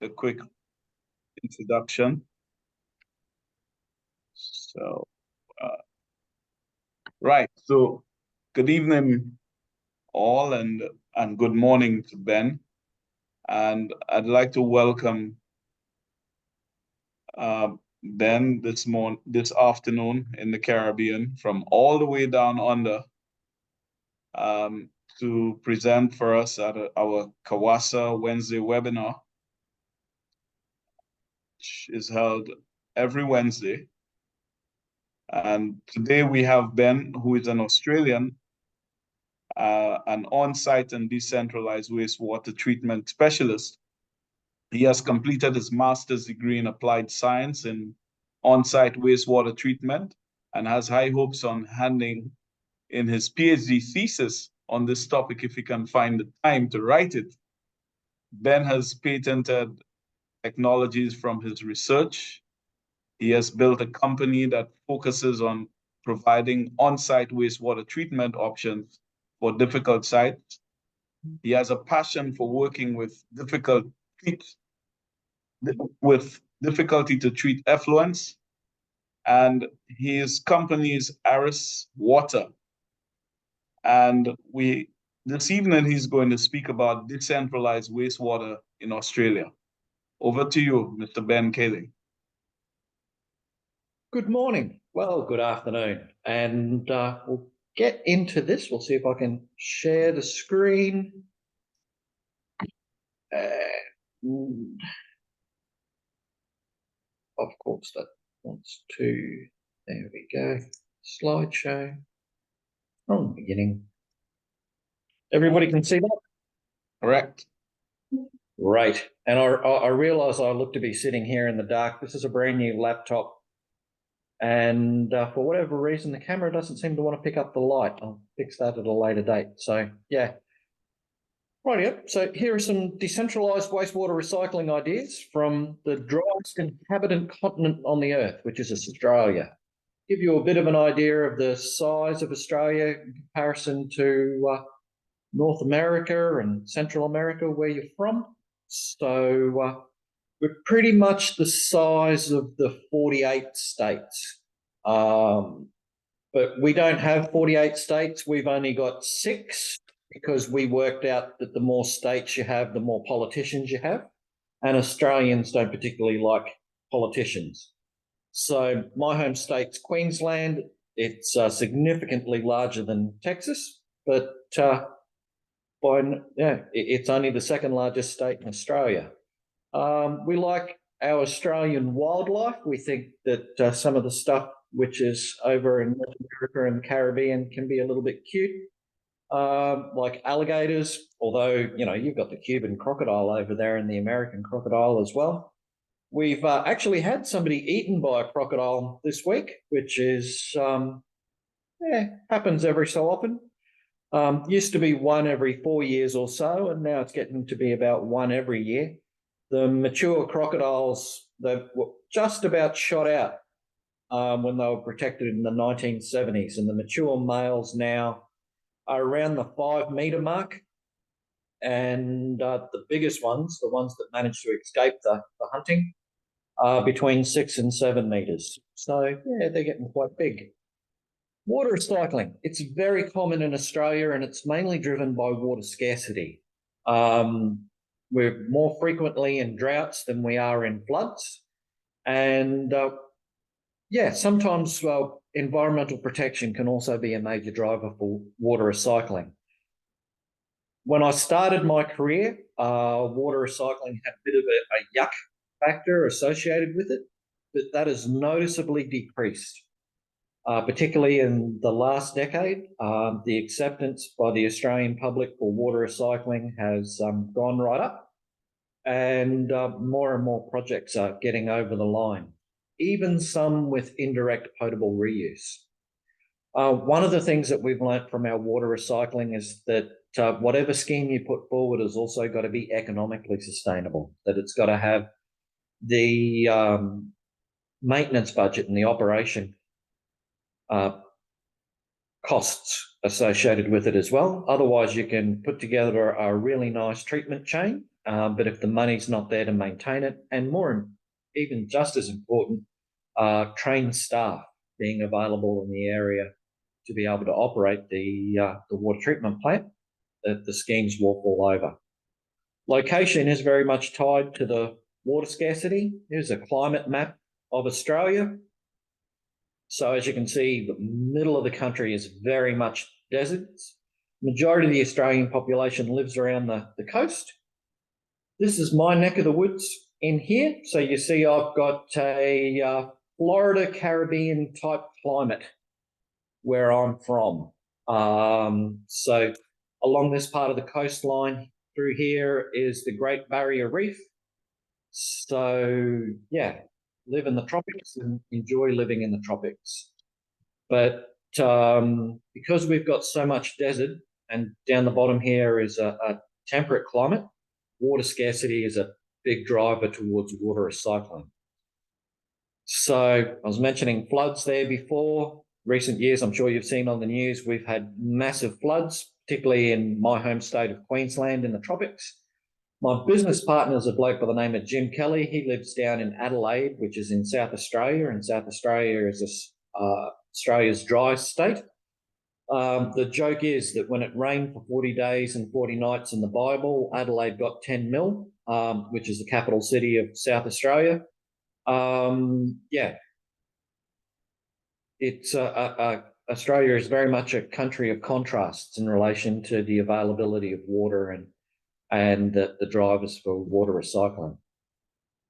a quick introduction. So, right. So, good evening, all, and good morning to Ben. And I'd like to welcome Ben this afternoon in the Caribbean from all the way down under to present for us at our CAWASA Wednesday webinar, which is held every Wednesday. And today we have Ben, who is an Australian, an on-site and decentralized wastewater treatment specialist. He has completed his master's degree in applied science in on-site wastewater treatment and has high hopes on handing in his PhD thesis on this topic if he can find the time to write it. Ben has patented technologies from his research. He has built a company that focuses on providing on-site wastewater treatment options for difficult sites. He has a passion for working with difficulty to treat effluents, and his company is Arris Water. And this evening he's going to speak about decentralized wastewater in Australia. Over to you, Mr. Ben Kele. Good morning. Well, good afternoon. And we'll get into this. We'll see if I can share the screen. Of course, that wants to. There we go. Slideshow from the beginning. Everybody can see that? Correct. Right. And I realise I look to be sitting here in the dark. This is a brand new laptop. And for whatever reason, the camera doesn't seem to want to pick up the light. I'll fix that at a later date. So, yeah. Rightio. So here are some decentralised wastewater recycling ideas from the driest inhabitant continent on the Earth, which is Australia. Give you a bit of an idea of the size of Australia in comparison to North America and Central America, where you're from. So we're pretty much the size of the 48 states. But we don't have 48 states. We've only got 6 because we worked out that the more states you have, the more politicians you have. And Australians don't particularly like politicians. So my home state's Queensland. It's significantly larger than Texas, but it's only the second largest state in Australia. We like our Australian wildlife. We think that some of the stuff which is over in North America and the Caribbean can be a little bit cute, like alligators, although, you've got the Cuban crocodile over there and the American crocodile as well. We've actually had somebody eaten by a crocodile this week, which is, happens every so often. Used to be one every 4 years or so, and now it's getting to be about one every year. The mature crocodiles, they were just about shot out when they were protected in the 1970s, and the mature males now are around the 5 metre mark. And the biggest ones, the ones that manage to escape the hunting, are between 6 and 7 metres. So, yeah, they're getting quite big. Water recycling. It's very common in Australia, and it's mainly driven by water scarcity. We're more frequently in droughts than we are in floods. And, sometimes environmental protection can also be a major driver for water recycling. When I started my career, water recycling had a bit of a yuck factor associated with it, but that has noticeably decreased. Particularly in the last decade, the acceptance by the Australian public for water recycling has gone right up, and more and more projects are getting over the line, even some with indirect potable reuse. One of the things that we've learnt from our water recycling is that whatever scheme you put forward has also got to be economically sustainable, that it's got to have the maintenance budget and the operation costs associated with it as well. Otherwise, you can put together a really nice treatment chain, but if the money's not there to maintain it, and more, even just as important, trained staff being available in the area to be able to operate the water treatment plant, that the schemes will fall over. Location is very much tied to the water scarcity. Here's a climate map of Australia. So as you can see, the middle of the country is very much deserts. Majority of the Australian population lives around the coast. This is my neck of the woods in here. So you see I've got a Florida Caribbean type climate where I'm from. So along this part of the coastline through here is the Great Barrier Reef. So yeah, live in the tropics and enjoy living in the tropics. But because we've got so much desert, and down the bottom here is a temperate climate, water scarcity is a big driver towards water recycling. So I was mentioning floods there before. Recent years, I'm sure you've seen on the news, we've had massive floods, particularly in my home state of Queensland in the tropics. My business partner is a bloke by the name of Jim Kele. He lives down in Adelaide, which is in South Australia, and South Australia is Australia's driest state. The joke is that when it rained for 40 days and 40 nights in the Bible, Adelaide got 10 mil, which is the capital city of South Australia. Yeah, it's Australia is very much a country of contrasts in relation to the availability of water and the drivers for water recycling.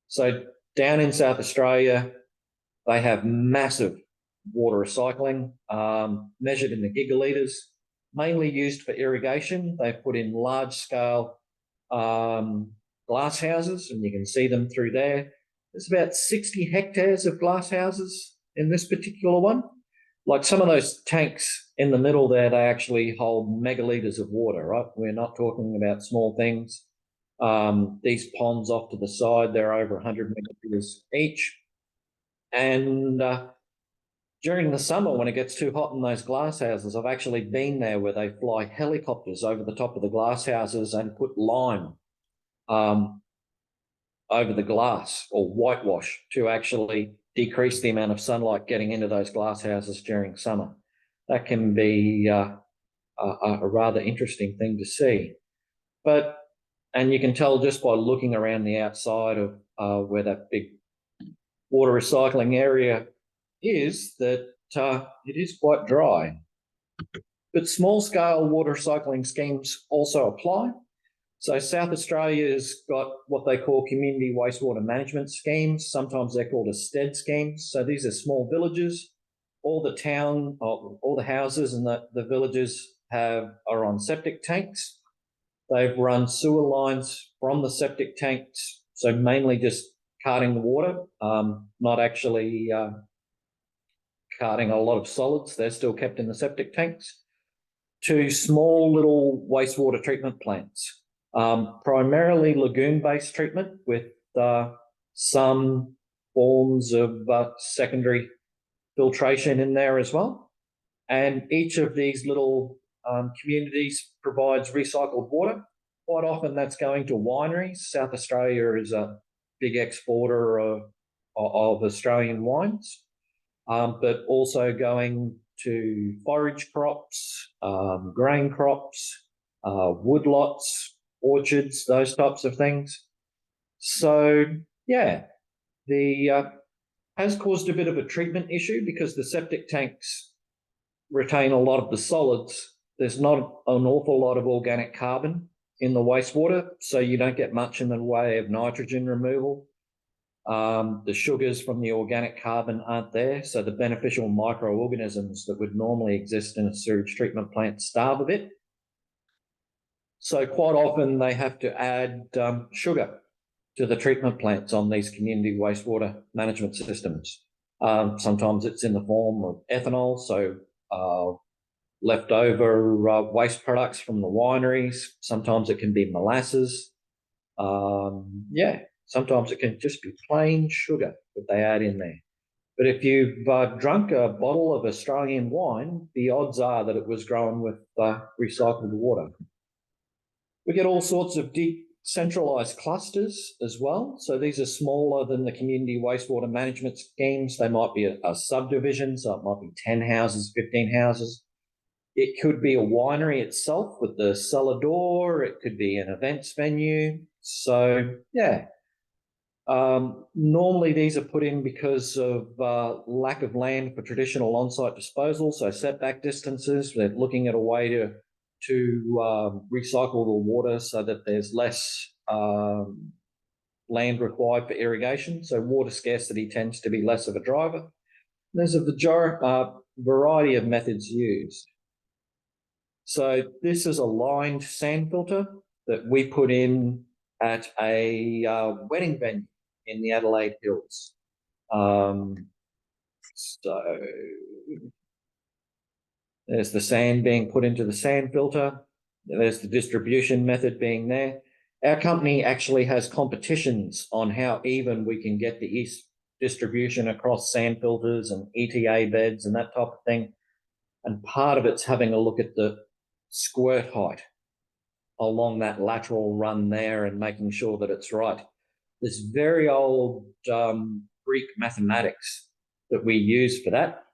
So down in South Australia, they have massive water recycling, measured in the gigalitres, mainly used for irrigation. They've put in large-scale glass houses, and you can see them through there. There's about 60 hectares of glass houses in this particular one. Like some of those tanks in the middle there, they actually hold megalitres of water, right? We're not talking about small things. These ponds off to the side, they're over 100 megalitres each. And during the summer, when it gets too hot in those glass houses, I've actually been there where they fly helicopters over the top of the glass houses and put lime over the glass, or whitewash, to actually decrease the amount of sunlight getting into those glass houses during summer. That can be a rather interesting thing to see. And you can tell just by looking around the outside of where that big water recycling area is that it is quite dry. But small-scale water recycling schemes also apply. So South Australia's got what they call community wastewater management schemes. Sometimes they're called STED schemes. So these are small villages. All the houses and the villages are on septic tanks. They've run sewer lines from the septic tanks, so mainly just carting the water, not actually carting a lot of solids. They're still kept in the septic tanks, to small little wastewater treatment plants. Primarily lagoon-based treatment with some forms of secondary filtration in there as well. And each of these little communities provides recycled water. Quite often that's going to wineries. South Australia is a big exporter of Australian wines, but also going to forage crops, grain crops, woodlots, orchards, those types of things. So yeah, has caused a bit of a treatment issue because the septic tanks retain a lot of the solids. There's not an awful lot of organic carbon in the wastewater, so you don't get much in the way of nitrogen removal. The sugars from the organic carbon aren't there, so the beneficial microorganisms that would normally exist in a sewage treatment plant starve a bit. So quite often they have to add sugar to the treatment plants on these community wastewater management systems. Sometimes it's in the form of ethanol, so leftover waste products from the wineries. Sometimes it can be molasses. Yeah, sometimes it can just be plain sugar that they add in there. But if you've drunk a bottle of Australian wine, the odds are that it was grown with recycled water. We get all sorts of decentralized clusters as well. So these are smaller than the community wastewater management schemes. They might be a subdivision, so it might be 10 houses, 15 houses. It could be a winery itself with the cellar door. It could be an events venue. So, yeah. Normally, these are put in because of lack of land for traditional on-site disposal, so setback distances. They're looking at a way to recycle the water so that there's less land required for irrigation. So water scarcity tends to be less of a driver. There's a variety of methods used. So this is a lined sand filter that we put in at a wedding venue in the Adelaide Hills. So there's the sand being put into the sand filter. There's the distribution method being there. Our company actually has competitions on how even we can get the distribution across sand filters and ETA beds and that type of thing. And part of it's having a look at the squirt height along that lateral run there and making sure that it's right. This very old Greek mathematics that we use for that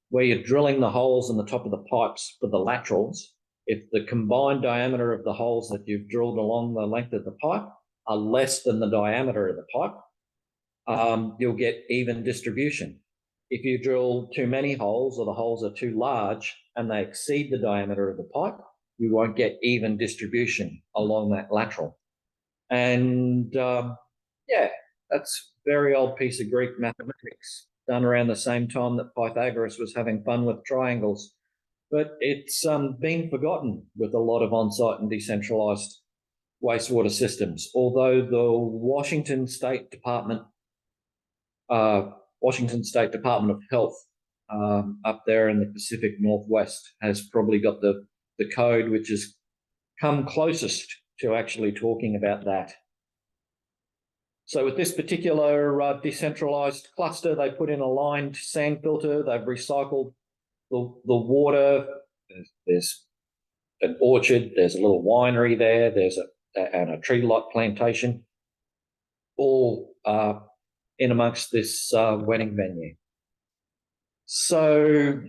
where you're drilling the holes in the top of the pipes for the laterals, if the combined diameter of the holes that you've drilled along the length of the pipe are less than the diameter of the pipe, you'll get even distribution. If you drill too many holes or the holes are too large and they exceed the diameter of the pipe, you won't get even distribution along that lateral. And yeah, that's a very old piece of Greek mathematics done around the same time that Pythagoras was having fun with triangles. But it's been forgotten with a lot of on-site and decentralized wastewater systems, although the Washington State Department of Health up there in the Pacific Northwest has probably got the code which has come closest to actually talking about that. So with this particular decentralized cluster, they put in a lined sand filter. They've recycled the water. There's an orchard. There's a little winery there. There's a tree lot plantation, all in amongst this wedding venue. So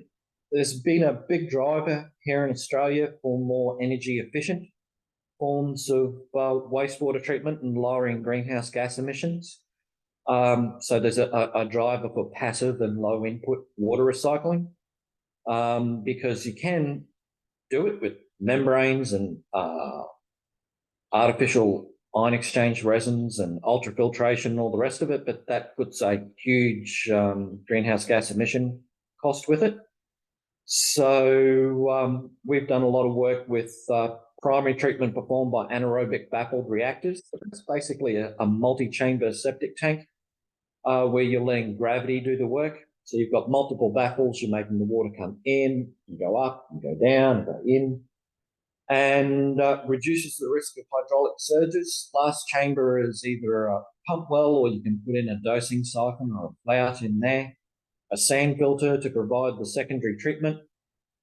there's been a big driver here in Australia for more energy efficient forms of wastewater treatment and lowering greenhouse gas emissions. So there's a driver for passive and low input water recycling because you can do it with membranes and artificial ion exchange resins and ultrafiltration and all the rest of it, but that puts a huge greenhouse gas emission cost with it. So we've done a lot of work with primary treatment performed by anaerobic baffled reactors. So it's basically a multi-chamber septic tank where you're letting gravity do the work. So you've got multiple baffles, you're making the water come in, you go up, you go down, go in, and reduces the risk of hydraulic surges. Last chamber is either a pump well or you can put in a dosing siphon or a flout in there, a sand filter to provide the secondary treatment,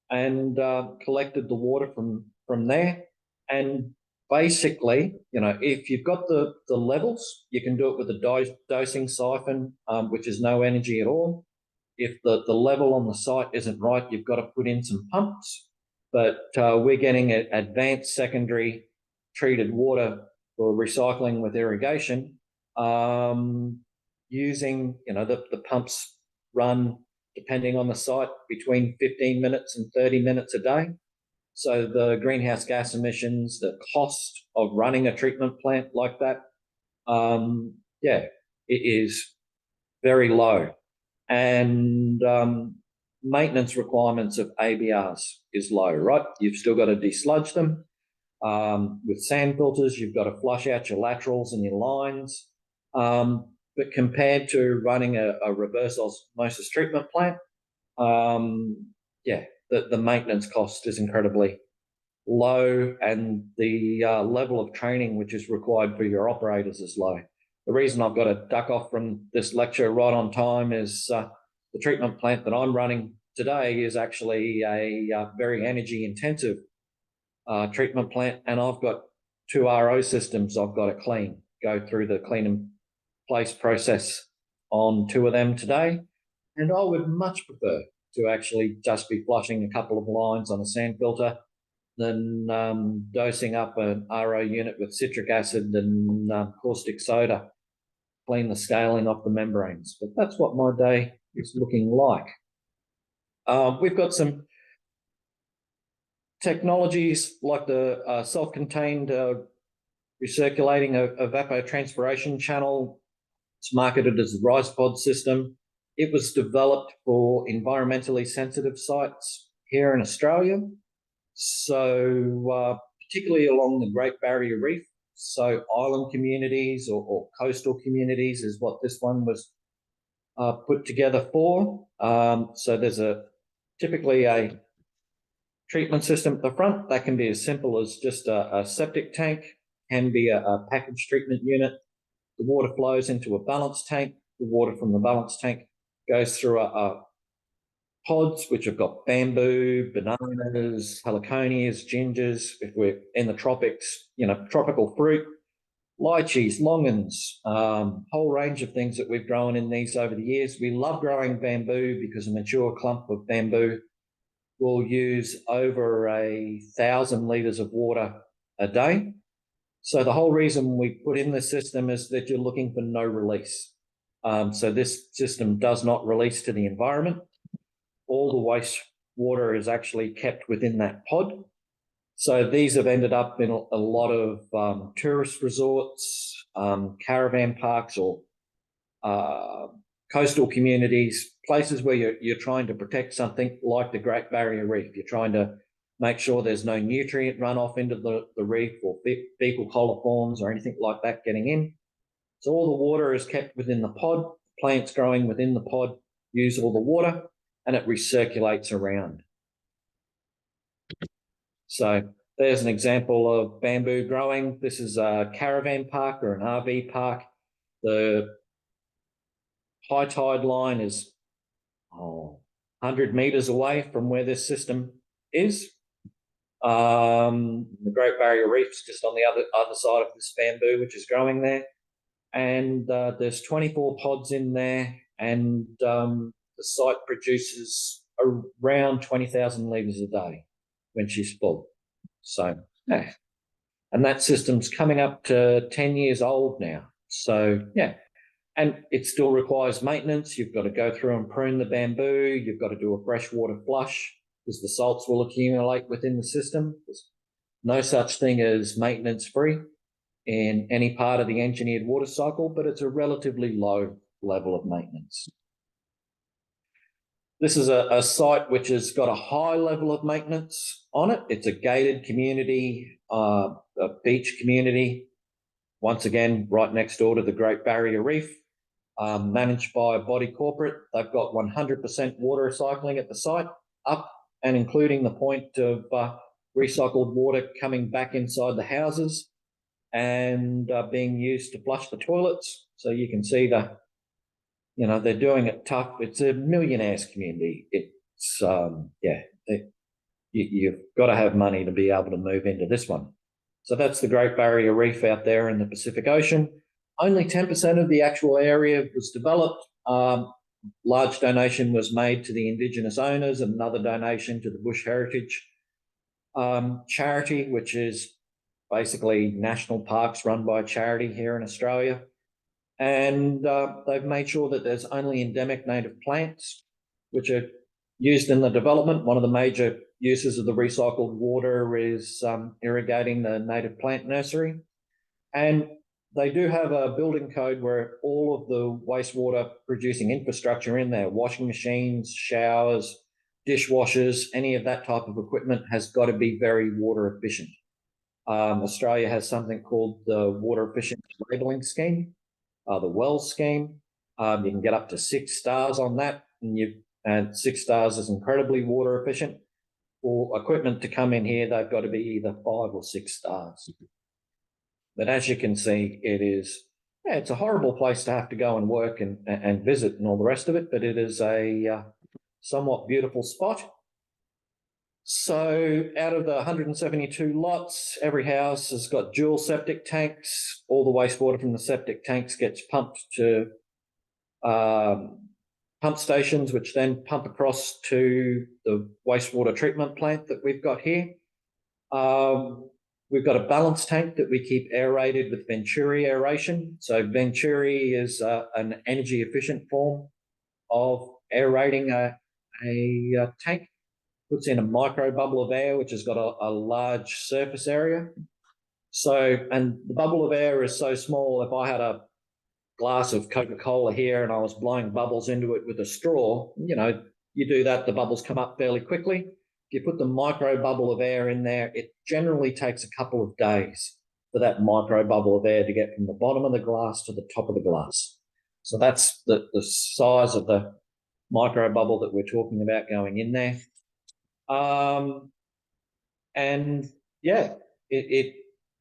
and collected the water from there. And basically, if you've got the levels, you can do it with a dosing siphon, which is no energy at all. If the level on the site isn't right, you've got to put in some pumps. But we're getting advanced secondary treated water for recycling with irrigation using, the pumps run, depending on the site, between 15 minutes and 30 minutes a day. So the greenhouse gas emissions, the cost of running a treatment plant like that, it is very low. And maintenance requirements of ABRs is low, right? You've still got to desludge them. With sand filters, you've got to flush out your laterals and your lines. But compared to running a reverse osmosis treatment plant, the maintenance cost is incredibly low, and the level of training which is required for your operators is low. The reason I've got to duck off from this lecture right on time is the treatment plant that I'm running today is actually a very energy intensive treatment plant, and I've got 2 RO systems I've got to clean, go through the clean in place process on 2 of them today. And I would much prefer to actually just be flushing a couple of lines on a sand filter than dosing up an RO unit with citric acid and caustic soda, clean the scaling off the membranes. But that's what my day is looking like. We've got some technologies like the self-contained recirculating evapotranspiration channel. It's marketed as the RisePod system. It was developed for environmentally sensitive sites here in Australia. So particularly along the Great Barrier Reef. So island communities or coastal communities is what this one was put together for. So there's typically a treatment system at the front that can be as simple as just a septic tank, can be a package treatment unit. The water flows into a balance tank. The water from the balance tank goes through pods, which have got bamboo, bananas, heliconias, gingers. If we're in the tropics, tropical fruit, lychees, longans, whole range of things that we've grown in these over the years. We love growing bamboo because a mature clump of bamboo will use over 1,000 litres of water a day. So the whole reason we put in this system is that you're looking for no release. So this system does not release to the environment. All the wastewater is actually kept within that pod. So these have ended up in a lot of tourist resorts, caravan parks, or coastal communities, places where you're trying to protect something like the Great Barrier Reef. You're trying to make sure there's no nutrient runoff into the reef or fecal coliforms or anything like that getting in. So all the water is kept within the pod. Plants growing within the pod use all the water, and it recirculates around. So there's an example of bamboo growing. This is a caravan park or an RV park. The high tide line is 100 metres away from where this system is. The Great Barrier Reef is just on the other side of this bamboo, which is growing there. And there's 24 pods in there, and the site produces around 20,000 litres a day when she's full. So, yeah. And that system's coming up to 10 years old now. So, yeah. And it still requires maintenance. You've got to go through and prune the bamboo. You've got to do a freshwater flush because the salts will accumulate within the system. There's no such thing as maintenance free in any part of the engineered water cycle, but it's a relatively low level of maintenance. This is a site which has got a high level of maintenance on it. It's a gated community, a beach community, once again, right next door to the Great Barrier Reef, managed by a body corporate. They've got 100% water recycling at the site, up and including the point of recycled water coming back inside the houses and being used to flush the toilets. So you can see they're doing it tough. It's a millionaire's community. It's, you've got to have money to be able to move into this one. So that's the Great Barrier Reef out there in the Pacific Ocean. Only 10% of the actual area was developed. Large donation was made to the Indigenous owners, and another donation to the Bush Heritage charity, which is basically national parks run by a charity here in Australia. And they've made sure that there's only endemic native plants which are used in the development. One of the major uses of the recycled water is irrigating the native plant nursery. And they do have a building code where all of the wastewater producing infrastructure in there, washing machines, showers, dishwashers, any of that type of equipment has got to be very water efficient. Australia has something called the Water Efficient Labelling Scheme, the WELL scheme. You can get up to 6 stars on that, and 6 stars is incredibly water efficient. For equipment to come in here, they've got to be either 5 or 6 stars. But as you can see, it is Yeah, it's a horrible place to have to go and work and visit and all the rest of it, but it is a somewhat beautiful spot. So out of the 172 lots, every house has got dual septic tanks. All the wastewater from the septic tanks gets pumped to pump stations, which then pump across to the wastewater treatment plant that we've got here. We've got a balance tank that we keep aerated with Venturi aeration. So Venturi is an energy efficient form of aerating a tank. Puts in a micro bubble of air, which has got a large surface area. So, and the bubble of air is so small, if I had a glass of Coca-Cola here and I was blowing bubbles into it with a straw, you do that, the bubbles come up fairly quickly. If you put the micro bubble of air in there, it generally takes a couple of days for that micro bubble of air to get from the bottom of the glass to the top of the glass. So that's the size of the micro bubble that we're talking about going in there. And yeah,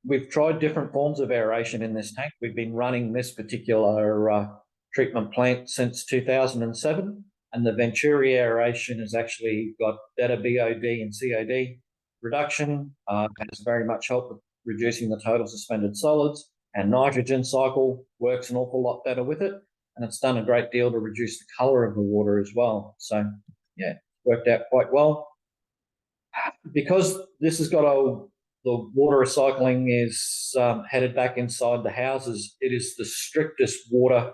we've tried different forms of aeration in this tank. We've been running this particular treatment plant since 2007, and the Venturi aeration has actually got better BOD and COD reduction, and has very much helped with reducing the total suspended solids, and nitrogen cycle works an awful lot better with it, and it's done a great deal to reduce the colour of the water as well. So yeah, worked out quite well. Because this has got the water recycling is headed back inside the houses, it is the strictest water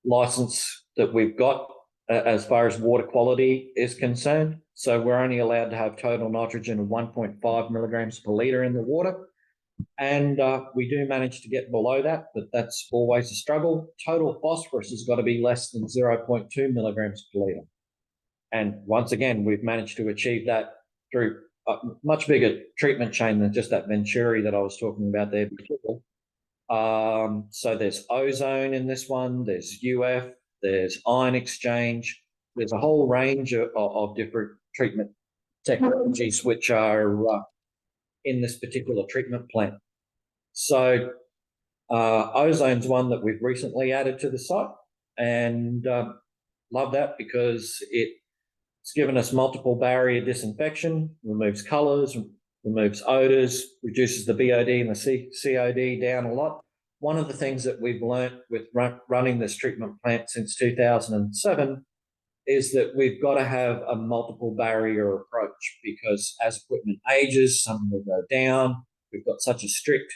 license that we've got as far as water quality is concerned. So we're only allowed to have total nitrogen of 1.5 milligrams per litre in the water. And we do manage to get below that, but that's always a struggle. Total phosphorus has got to be less than 0.2 milligrams per litre. And once again, we've managed to achieve that through a much bigger treatment chain than just that Venturi that I was talking about there before. So there's ozone in this one, there's UF, there's ion exchange, there's a whole range of different treatment technologies which are in this particular treatment plant. So ozone's one that we've recently added to the site, and love that because it's given us multiple barrier disinfection, removes colours, removes odours, reduces the BOD and the COD down a lot. One of the things that we've learnt with running this treatment plant since 2007 is that we've got to have a multiple barrier approach, because as equipment ages, some will go down. We've got such a strict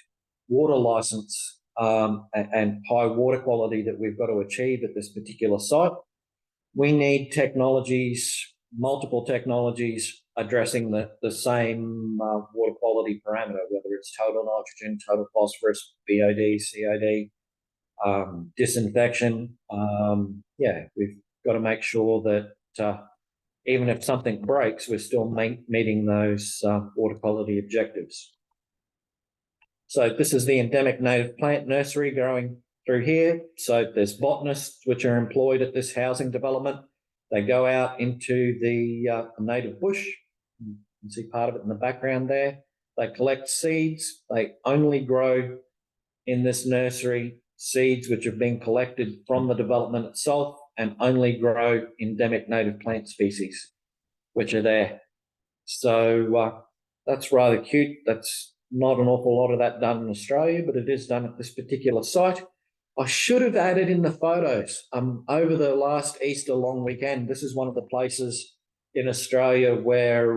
water licence and high water quality that we've got to achieve at this particular site. We need technologies, multiple technologies addressing the same water quality parameter, whether it's total nitrogen, total phosphorus, BOD, COD, disinfection. Yeah, we've got to make sure that even if something breaks, we're still meeting those water quality objectives. So this is the endemic native plant nursery growing through here. So there's botanists which are employed at this housing development. They go out into the native bush. You can see part of it in the background there. They collect seeds. They only grow in this nursery seeds which have been collected from the development itself, and only grow endemic native plant species which are there. So that's rather cute. That's not an awful lot of that done in Australia, but it is done at this particular site. I should have added in the photos. Over the last Easter long weekend, this is one of the places in Australia where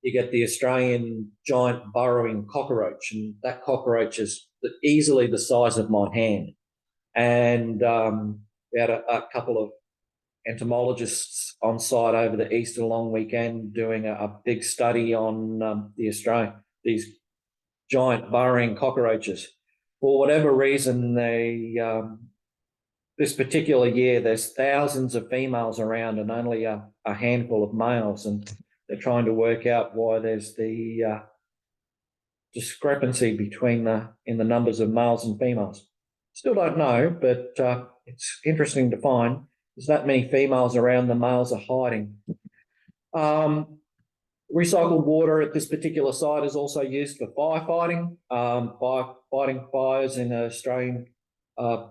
you get the Australian giant burrowing cockroach, and that cockroach is easily the size of my hand. And we had a couple of entomologists on site over the Easter long weekend doing a big study on these giant burrowing cockroaches. For whatever reason, this particular year, there's thousands of females around and only a handful of males, and they're trying to work out why there's the discrepancy between in the numbers of males and females. Still don't know, but it's interesting to find there's that many females around, the males are hiding. Recycled water at this particular site is also used for firefighting, fighting fires in Australian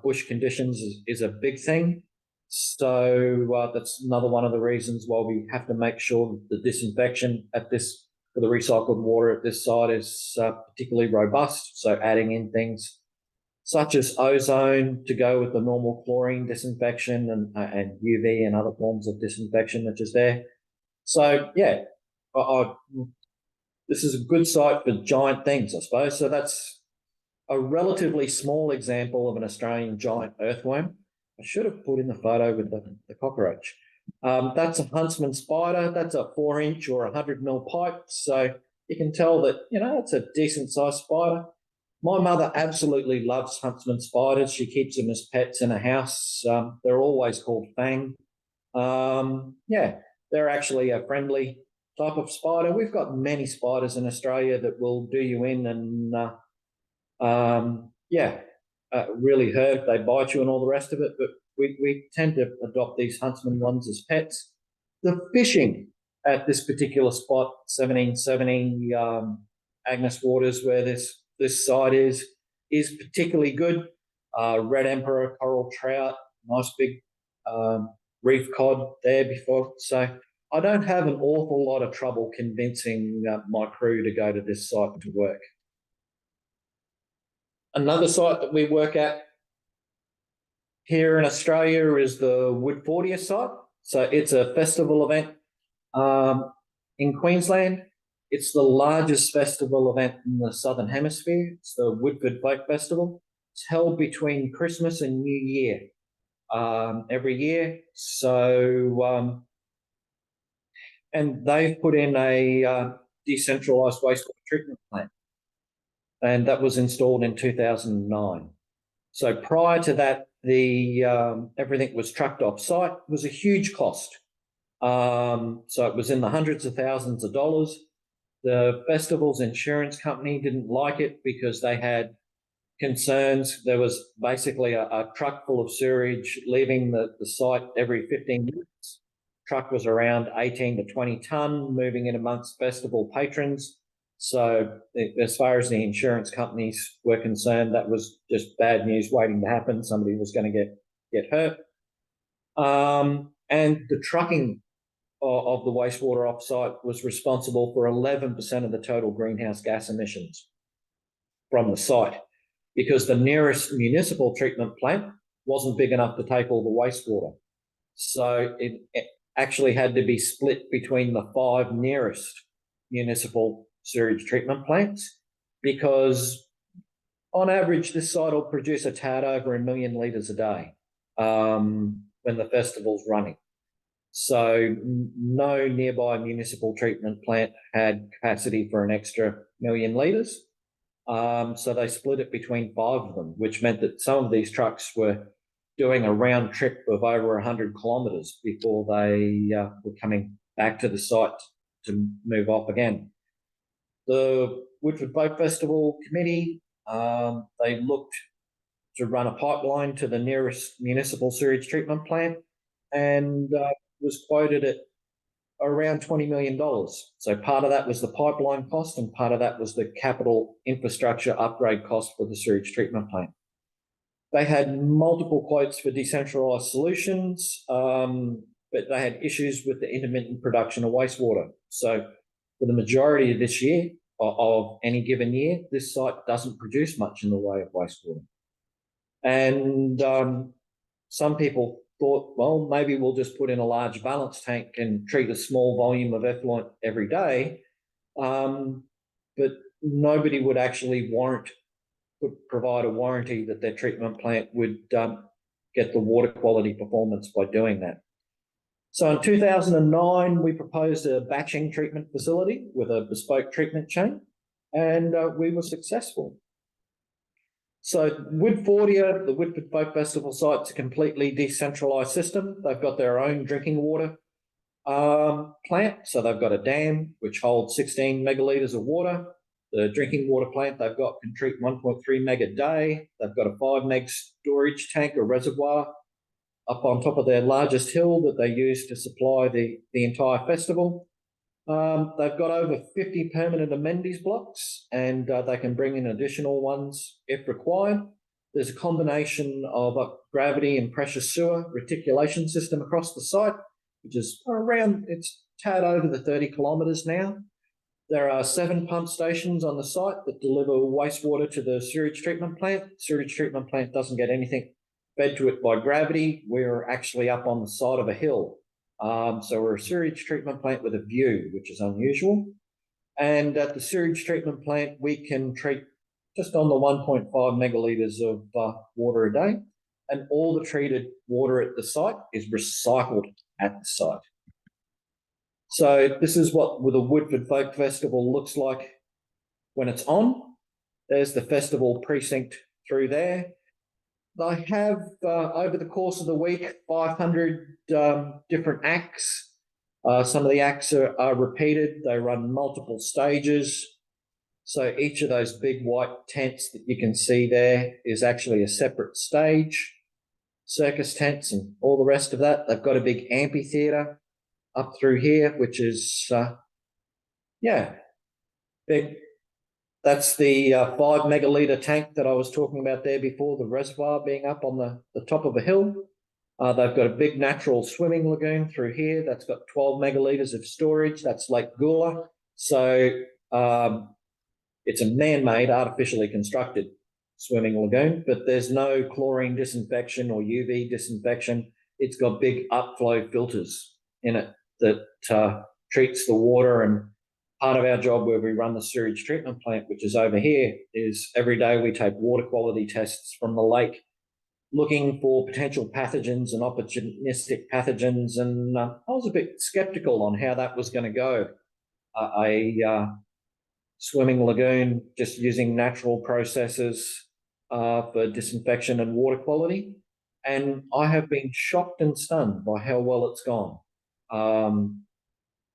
bush conditions is a big thing. So that's another one of the reasons why we have to make sure that the disinfection for the recycled water at this site is particularly robust. So adding in things such as ozone to go with the normal chlorine disinfection and UV and other forms of disinfection which is there. So yeah, this is a good site for giant things, I suppose. So that's a relatively small example of an Australian giant earthworm. I should have put in the photo with the cockroach. That's a huntsman spider. That's a 4-inch or 100 mm pipe. So you can tell that, it's a decent sized spider. My mother absolutely loves huntsman spiders. She keeps them as pets in a house. They're always called Fang. Yeah, they're actually a friendly type of spider. We've got many spiders in Australia that will do you in and really hurt. They bite you and all the rest of it. But we tend to adopt these huntsman ones as pets. The fishing at this particular spot, 1770 Agnes Waters, where this site is particularly good. Red emperor, coral trout, nice big reef cod there before. So I don't have an awful lot of trouble convincing my crew to go to this site to work. Another site that we work at here in Australia is the Woodfordia site. So it's a festival event in Queensland. It's the largest festival event in the Southern Hemisphere. It's the Woodford Folk Festival. It's held between Christmas and New Year every year. So, and they've put in a decentralized wastewater treatment plant, and that was installed in 2009. So prior to that, everything was trucked off site. It was a huge cost. So it was in the hundreds of thousands of dollars. The festival's insurance company didn't like it because they had concerns. There was basically a truck full of sewage leaving the site every 15 minutes. Truck was around 18 to 20 tonne, moving in amongst festival patrons. So as far as the insurance companies were concerned, that was just bad news waiting to happen. Somebody was going to get hurt. And the trucking of the wastewater off-site was responsible for 11% of the total greenhouse gas emissions from the site, because the nearest municipal treatment plant wasn't big enough to take all the wastewater. So it actually had to be split between the 5 nearest municipal sewage treatment plants, because on average, this site will produce a tad over 1 million litres a day when the festival's running. So no nearby municipal treatment plant had capacity for an extra 1 million litres. So they split it between 5 of them, which meant that some of these trucks were doing a round trip of over 100 kilometres before they were coming back to the site to move off again. The Woodford Folk Festival Committee, they looked to run a pipeline to the nearest municipal sewage treatment plant, and was quoted at around $20 million. So part of that was the pipeline cost, and part of that was the capital infrastructure upgrade cost for the sewage treatment plant. They had multiple quotes for decentralised solutions, but they had issues with the intermittent production of wastewater. So for the majority of this year, of any given year, this site doesn't produce much in the way of wastewater. And some people thought, well, maybe we'll just put in a large balance tank and treat a small volume of effluent every day. But nobody would actually provide a warranty that their treatment plant would get the water quality performance by doing that. So in 2009, we proposed a batching treatment facility with a bespoke treatment chain, and we were successful. So Woodfordia, the Woodford Folk Festival site's a completely decentralised system. They've got their own drinking water plant. So they've got a dam which holds 16 megalitres of water. The drinking water plant they've got can treat 1.3 meg a day. They've got a 5 meg storage tank or reservoir up on top of their largest hill that they use to supply the entire festival. They've got over 50 permanent amenities blocks, and they can bring in additional ones if required. There's a combination of a gravity and pressure sewer reticulation system across the site, which is around, it's tad over the 30 kilometres now. There are 7 pump stations on the site that deliver wastewater to the sewage treatment plant. Sewage treatment plant doesn't get anything fed to it by gravity. We're actually up on the side of a hill. So we're a sewage treatment plant with a view, which is unusual. And at the sewage treatment plant, we can treat just on the 1.5 megalitres of water a day. And all the treated water at the site is recycled at the site. So this is what the Woodford Folk Festival looks like when it's on. There's the festival precinct through there. They have, over the course of the week, 500 different acts. Some of the acts are repeated. They run multiple stages. So each of those big white tents that you can see there is actually a separate stage. Circus tents and all the rest of that. They've got a big amphitheatre up through here, which is, big. That's the 5 megalitre tank that I was talking about there before, the reservoir being up on the top of a hill. They've got a big natural swimming lagoon through here. That's got 12 megalitres of storage. That's Lake Gula. So it's a man-made, artificially constructed swimming lagoon, but there's no chlorine disinfection or UV disinfection. It's got big upflow filters in it that treats the water. And part of our job where we run the sewage treatment plant, which is over here, is every day we take water quality tests from the lake looking for potential pathogens and opportunistic pathogens. And I was a bit skeptical on how that was going to go. A swimming lagoon just using natural processes for disinfection and water quality. And I have been shocked and stunned by how well it's gone.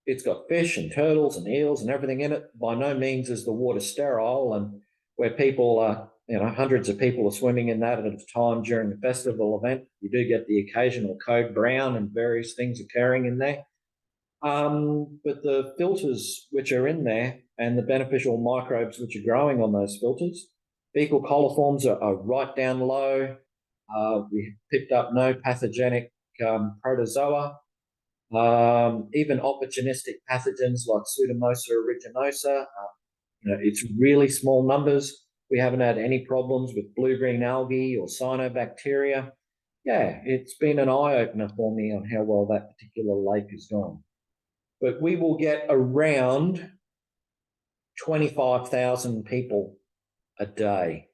It's got fish and turtles and eels and everything in it. By no means is the water sterile, and where people are, hundreds of people are swimming in that at a time during the festival event, you do get the occasional code brown and various things occurring in there. But the filters which are in there and the beneficial microbes which are growing on those filters, fecal coliforms are right down low. We picked up no pathogenic protozoa. Even opportunistic pathogens like Pseudomonas aeruginosa, it's really small numbers. We haven't had any problems with blue-green algae or cyanobacteria. Yeah, it's been an eye-opener for me on how well that particular lake has gone. But we will get around 25,000 people a day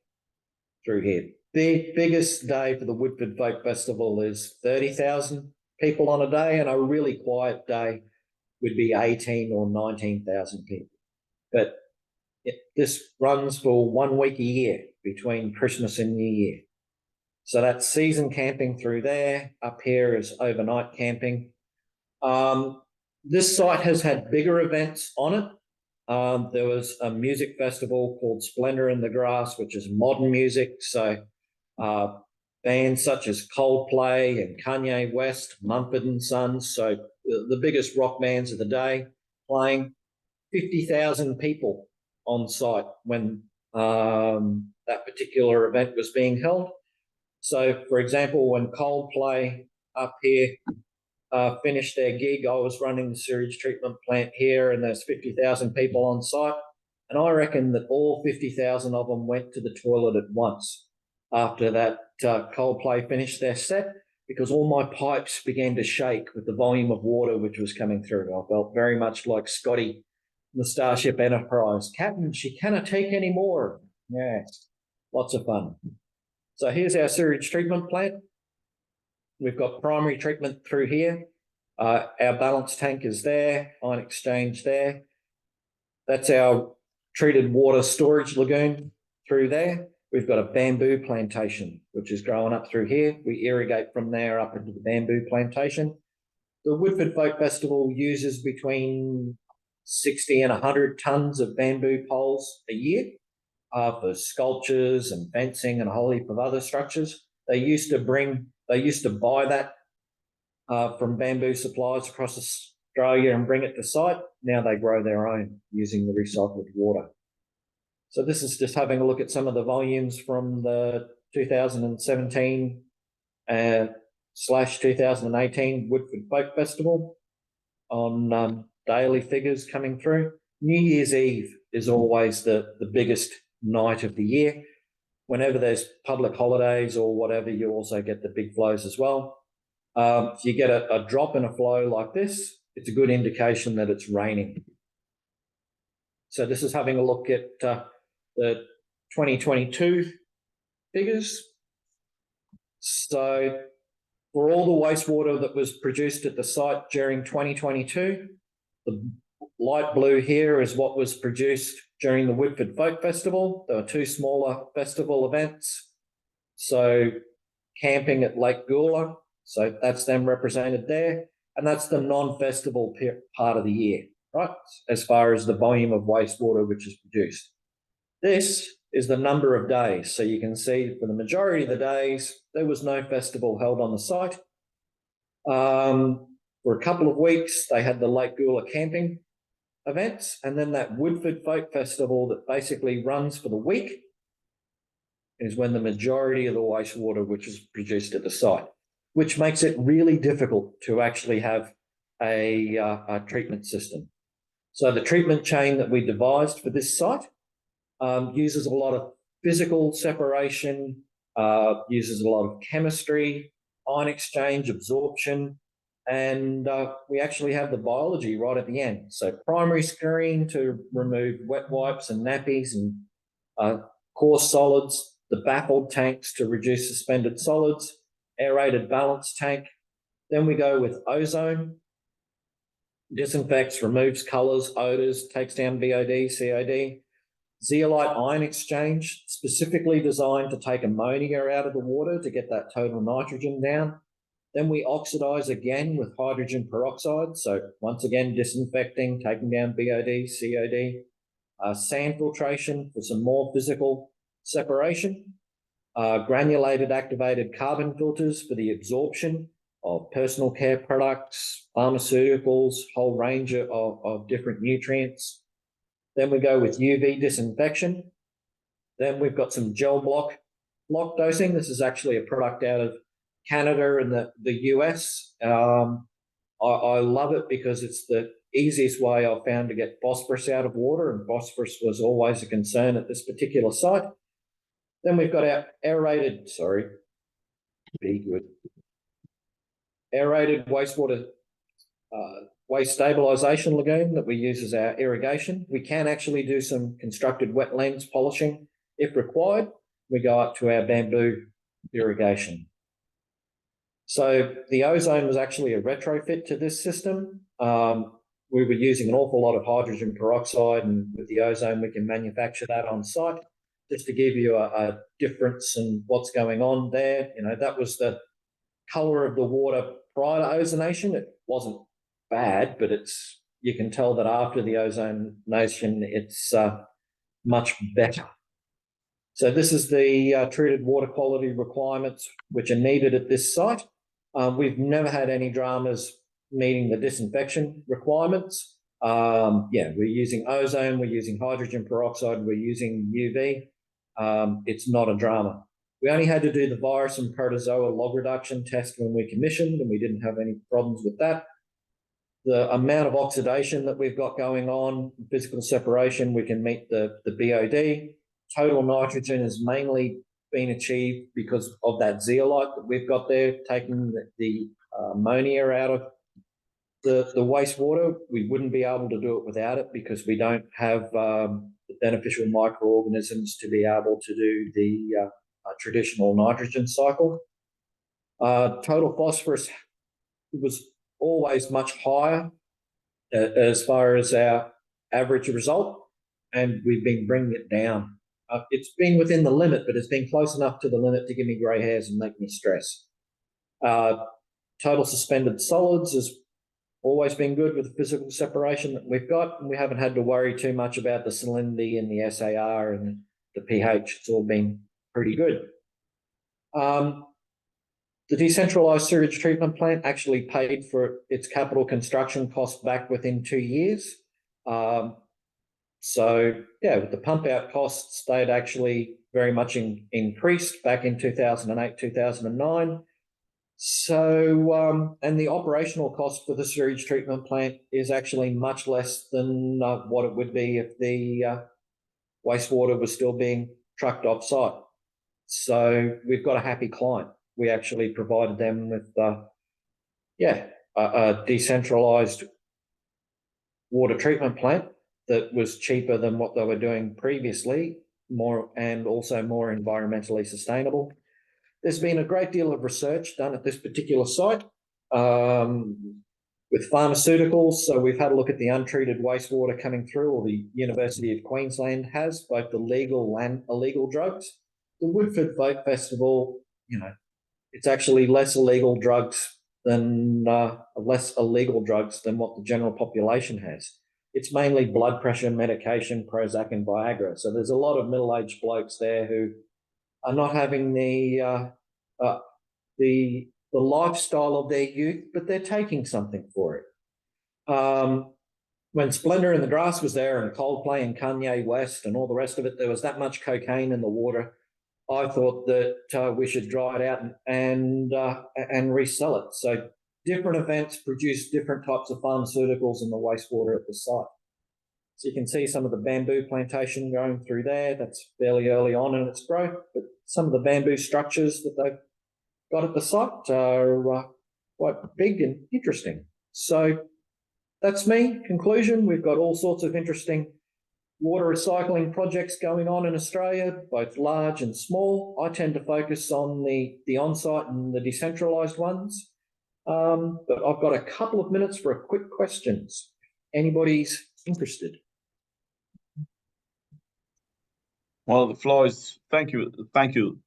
through here. The biggest day for the Woodford Folk Festival is 30,000 people on a day, and a really quiet day would be 18 or 19,000 people. But this runs for 1 week a year between Christmas and New Year. So that's season camping through there. Up here is overnight camping. This site has had bigger events on it. There was a music festival called Splendor in the Grass, which is modern music. So bands such as Coldplay and Kanye West, Mumford & Sons, so the biggest rock bands of the day, playing. 50,000 people on site when that particular event was being held. So, for example, when Coldplay up here finished their gig, I was running the sewage treatment plant here, and there's 50,000 people on site. And I reckon that all 50,000 of them went to the toilet at once after that Coldplay finished their set, because all my pipes began to shake with the volume of water which was coming through. I felt very much like Scotty, the Starship Enterprise. Captain, she cannot take any more. Yeah, lots of fun. So here's our sewage treatment plant. We've got primary treatment through here. Our balance tank is there, ion exchange there. That's our treated water storage lagoon through there. We've got a bamboo plantation, which is growing up through here. We irrigate from there up into the bamboo plantation. The Woodford Folk Festival uses between 60 and 100 tonnes of bamboo poles a year for sculptures and fencing and a whole heap of other structures. They used to buy that from bamboo suppliers across Australia and bring it to site. Now they grow their own using the recycled water. So this is just having a look at some of the volumes from the 2017 slash 2018 Woodford Folk Festival on daily figures coming through. New Year's Eve is always the biggest night of the year. Whenever there's public holidays or whatever, you also get the big flows as well. If you get a drop in a flow like this, it's a good indication that it's raining. So this is having a look at the 2022 figures. So for all the wastewater that was produced at the site during 2022, the light blue here is what was produced during the Woodford Folk Festival. There were two smaller festival events. So camping at Lake Gula, so that's them represented there. And that's the non-festival part of the year, right? As far as the volume of wastewater which is produced. This is the number of days. So you can see for the majority of the days, there was no festival held on the site. For a couple of weeks, they had the Lake Gula camping events, and then that Woodford Folk Festival that basically runs for the week is when the majority of the wastewater which is produced at the site, which makes it really difficult to actually have a treatment system. So the treatment chain that we devised for this site uses a lot of physical separation, uses a lot of chemistry, ion exchange, absorption, and we actually have the biology right at the end. So primary screen to remove wet wipes and nappies and coarse solids, the baffled tanks to reduce suspended solids, aerated balance tank. Then we go with ozone, disinfects, removes colors, odors, takes down BOD, COD. Zeolite ion exchange, specifically designed to take ammonia out of the water to get that total nitrogen down. Then we oxidize again with hydrogen peroxide. So once again, disinfecting, taking down BOD, COD. Sand filtration for some more physical separation. Granulated activated carbon filters for the absorption of personal care products, pharmaceuticals, whole range of different nutrients. Then we go with UV disinfection. Then we've got some gel block dosing. This is actually a product out of Canada and the US. I love it because it's the easiest way I've found to get phosphorus out of water, and phosphorus was always a concern at this particular site. Then we've got our aerated wastewater waste stabilization lagoon that we use as our irrigation. We can actually do some constructed wetlands polishing if required. We go up to our bamboo irrigation. So the ozone was actually a retrofit to this system. We were using an awful lot of hydrogen peroxide, and with the ozone, we can manufacture that on site. Just to give you a difference in what's going on there, you know, that was the color of the water prior to ozonation. It wasn't bad, but you can tell that after the ozonation, it's much better. So this is the treated water quality requirements which are needed at this site. We've never had any dramas meeting the disinfection requirements. Yeah, we're using ozone, we're using hydrogen peroxide, we're using UV. It's not a drama. We only had to do the virus and protozoa log reduction test when we commissioned, and we didn't have any problems with that. The amount of oxidation that we've got going on, physical separation, we can meet the BOD. Total nitrogen has mainly been achieved because of that zeolite that we've got there, taking the ammonia out of the wastewater. We wouldn't be able to do it without it because we don't have the beneficial microorganisms to be able to do the traditional nitrogen cycle. Total phosphorus was always much higher as far as our average result, and we've been bringing it down. It's been within the limit, but it's been close enough to the limit to give me grey hairs and make me stress. Total suspended solids has always been good with the physical separation that we've got, and we haven't had to worry too much about the salinity and the SAR and the pH. It's all been pretty good. The decentralized sewage treatment plant actually paid for its capital construction cost back within 2 years. So yeah, with the pump out costs, they'd actually very much increased back in 2008, 2009. So, and the operational cost for the sewage treatment plant is actually much less than what it would be if the wastewater was still being trucked off site. So we've got a happy client. We actually provided them with, a decentralized water treatment plant that was cheaper than what they were doing previously, more and also more environmentally sustainable. There's been a great deal of research done at this particular site with pharmaceuticals. So we've had a look at the untreated wastewater coming through, or the University of Queensland has, both the legal and illegal drugs. The Woodford Folk Festival, it's actually less illegal drugs than what the general population has. It's mainly blood pressure medication, Prozac and Viagra. So there's a lot of middle-aged blokes there who are not having the lifestyle of their youth, but they're taking something for it. When Splendor in the Grass was there, and Coldplay and Kanye West and all the rest of it, there was that much cocaine in the water. I thought that we should dry it out and resell it. So different events produce different types of pharmaceuticals in the wastewater at the site. So you can see some of the bamboo plantation going through there. That's fairly early on in its growth, but some of the bamboo structures that they've got at the site are quite big and interesting. So that's me. Conclusion, we've got all sorts of interesting water recycling projects going on in Australia, both large and small. I tend to focus on the on-site and the decentralised ones. But I've got a couple of minutes for a quick questions. Anybody's interested? Well, the floor is, thank you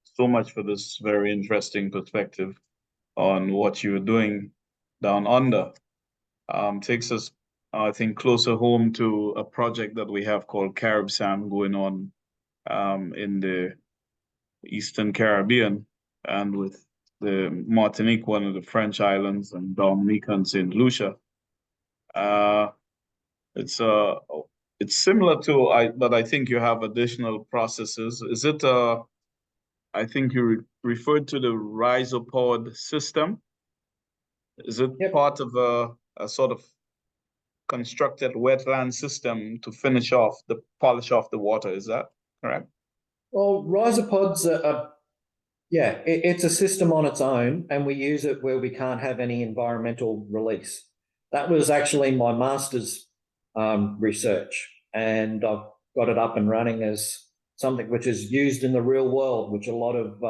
so much for this very interesting perspective on what you're doing down under. Takes us, I think, closer home to a project that we have called CARIBSAM going on in the Eastern Caribbean, and with the Martinique, one of the French islands, and Dominica and St. Lucia. It's similar to, but I think you have additional processes. Is it, I think you referred to the rhizopod system. Is it part of a sort of constructed wetland system to polish off the water? Is that correct? Well, rhizopods it's a system on its own, and we use it where we can't have any environmental release. That was actually my master's research, and I've got it up and running as something which is used in the real world, which a lot of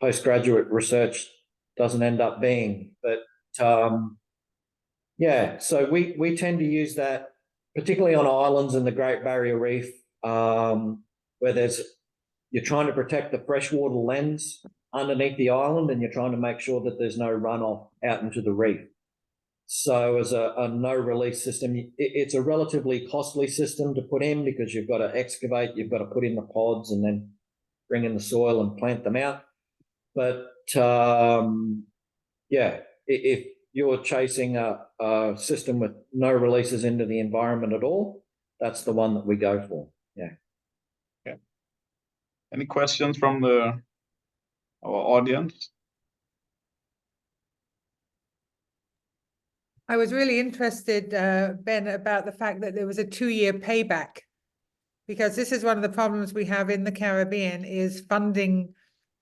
postgraduate research doesn't end up being. But so we tend to use that, particularly on islands in the Great Barrier Reef, where you're trying to protect the freshwater lens underneath the island, and you're trying to make sure that there's no runoff out into the reef. So as a no-release system, it's a relatively costly system to put in, because you've got to excavate, you've got to put in the pods and then bring in the soil and plant them out. But if you're chasing a system with no releases into the environment at all, that's the one that we go for. Yeah. Okay. Any questions from our audience? I was really interested, Ben, about the fact that there was a 2-year payback, because this is one of the problems we have in the Caribbean, is funding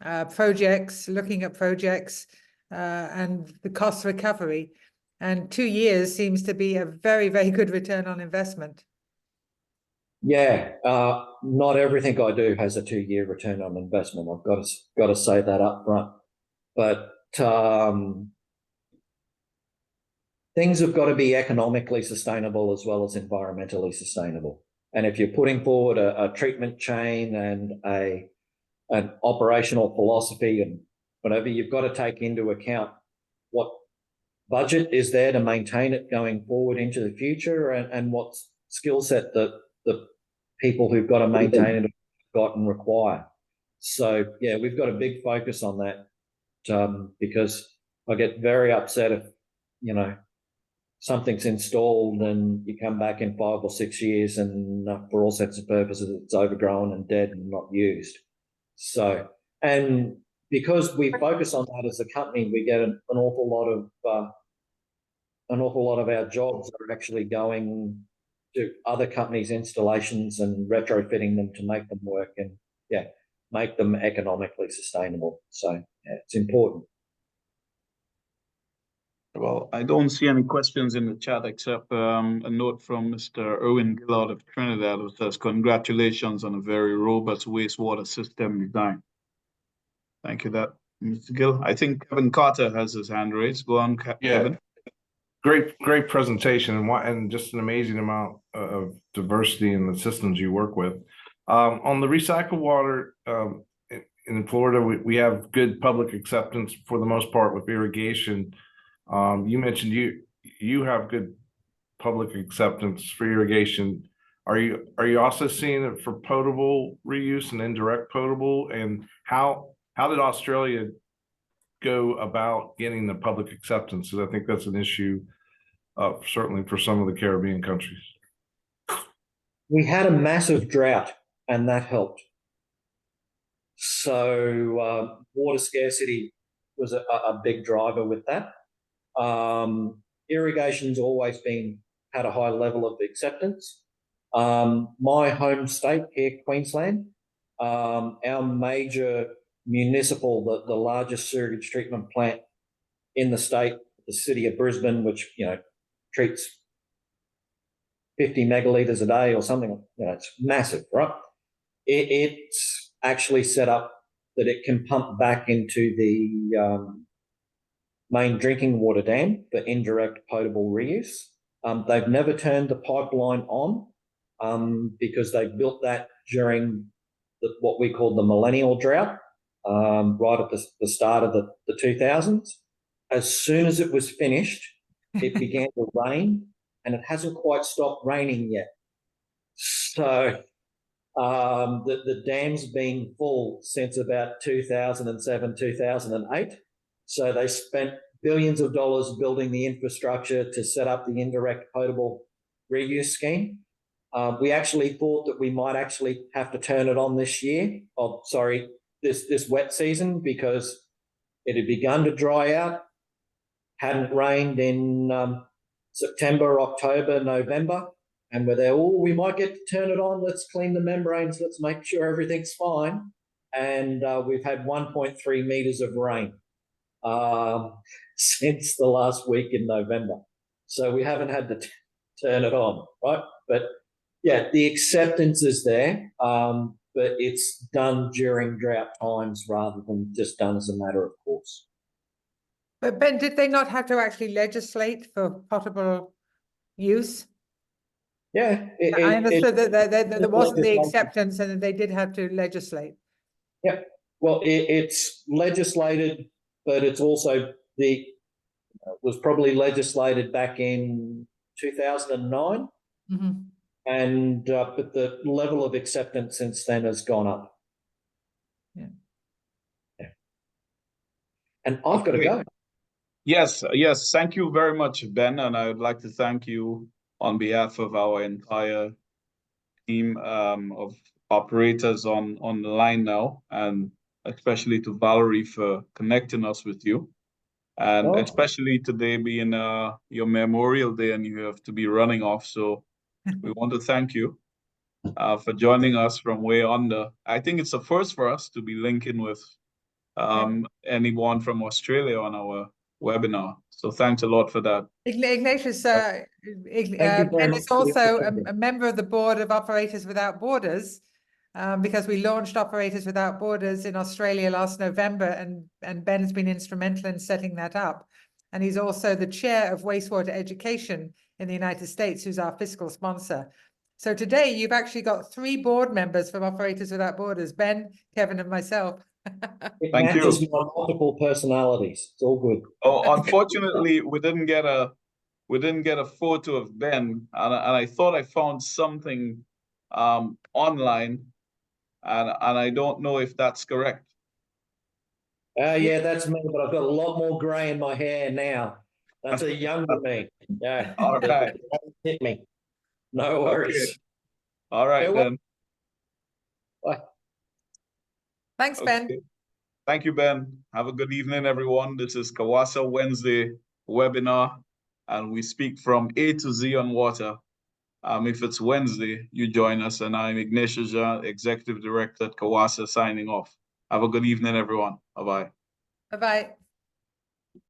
projects, looking at projects and the cost recovery. And 2 years seems to be a very, very good return on investment. Yeah, not everything I do has a 2-year return on investment. I've got to say that up front. But things have got to be economically sustainable as well as environmentally sustainable. And if you're putting forward a treatment chain and an operational philosophy and whatever, you've got to take into account what budget is there to maintain it going forward into the future, and what skill set the people who've got to maintain it have got and require. So yeah, we've got a big focus on that, because I get very upset if something's installed and you come back in 5 or 6 years and for all intents and purposes, it's overgrown and dead and not used. So, and because we focus on that as a company, we get an awful lot of our jobs are actually going to other companies' installations and retrofitting them to make them work and make them economically sustainable. So it's important. Well, I don't see any questions in the chat except a note from Mr. Owen Gillard of Trinidad, who says, congratulations on a very robust wastewater system design. Thank you, Mr. Gill. I think Kevin Carter has his hand raised. Go on, Kevin. Great presentation, and just an amazing amount of diversity in the systems you work with. On the recycled water, in Florida, we have good public acceptance for the most part with irrigation. You mentioned you have good public acceptance for irrigation. Are you also seeing it for potable reuse and indirect potable? And how did Australia go about getting the public acceptance? Because I think that's an issue, certainly for some of the Caribbean countries. We had a massive drought, and that helped. So water scarcity was a big driver with that. Irrigation's always had a high level of acceptance. My home state here, Queensland, our major municipal, the largest sewage treatment plant in the state, the city of Brisbane, which treats 50 megalitres a day or something. It's massive, right? It's actually set up that it can pump back into the main drinking water dam for indirect potable reuse. They've never turned the pipeline on because they built that during what we call the millennial drought, right at the start of the 2000s. As soon as it was finished, it began to rain, and it hasn't quite stopped raining yet. So the dam's been full since about 2007, 2008. So they spent billions of dollars building the infrastructure to set up the indirect potable reuse scheme. We actually thought that we might actually have to turn it on this year. Oh, sorry, this wet season, because it had begun to dry out. Hadn't rained in September, October, November, and we're there. Oh, we might get to turn it on. Let's clean the membranes. Let's make sure everything's fine. And we've had 1.3 meters of rain since the last week in November. So we haven't had to turn it on, right? But yeah, the acceptance is there, but it's done during drought times rather than just done as a matter of course. But Ben, did they not have to actually legislate for potable use? Yeah. I understood that there wasn't the acceptance and that they did have to legislate. Yeah. Well, it's legislated, but it's also was probably legislated back in 2009. Mm-hmm. And but the level of acceptance since then has gone up. Yeah. And I've got to go. Yes. Thank you very much, Ben. And I would like to thank you on behalf of our entire team of operators on the line now, and especially to Valerie for connecting us with you. And especially today being your Memorial Day and you have to be running off. So we want to thank you for joining us from way under. I think it's a first for us to be linking with anyone from Australia on our webinar. So thanks a lot for that. Ignatius, Ben is also a member of the board of Operators Without Borders, because we launched Operators Without Borders in Australia last November, and Ben has been instrumental in setting that up. And he's also the chair of Wastewater Education in the United States, who's our fiscal sponsor. So today you've actually got 3 board members from Operators Without Borders, Ben, Kevin, and myself. Thank you. Multiple personalities. It's all good. Oh, unfortunately, we didn't get a photo of Ben, and I thought I found something online, and I don't know if that's correct. Yeah, that's me, but I've got a lot more grey in my hair now. That's a younger me. Yeah. All right. Hit me. No worries. All right, Farewell. then. Bye. Thanks, Ben. Okay. Thank you, Ben. Have a good evening, everyone. This is CAWASA Wednesday webinar, and we speak from A to Z on water. If it's Wednesday, you join us, and I'm Ignatius, Executive Director at CAWASA, signing off. Have a good evening, everyone. Bye-bye. Bye-bye.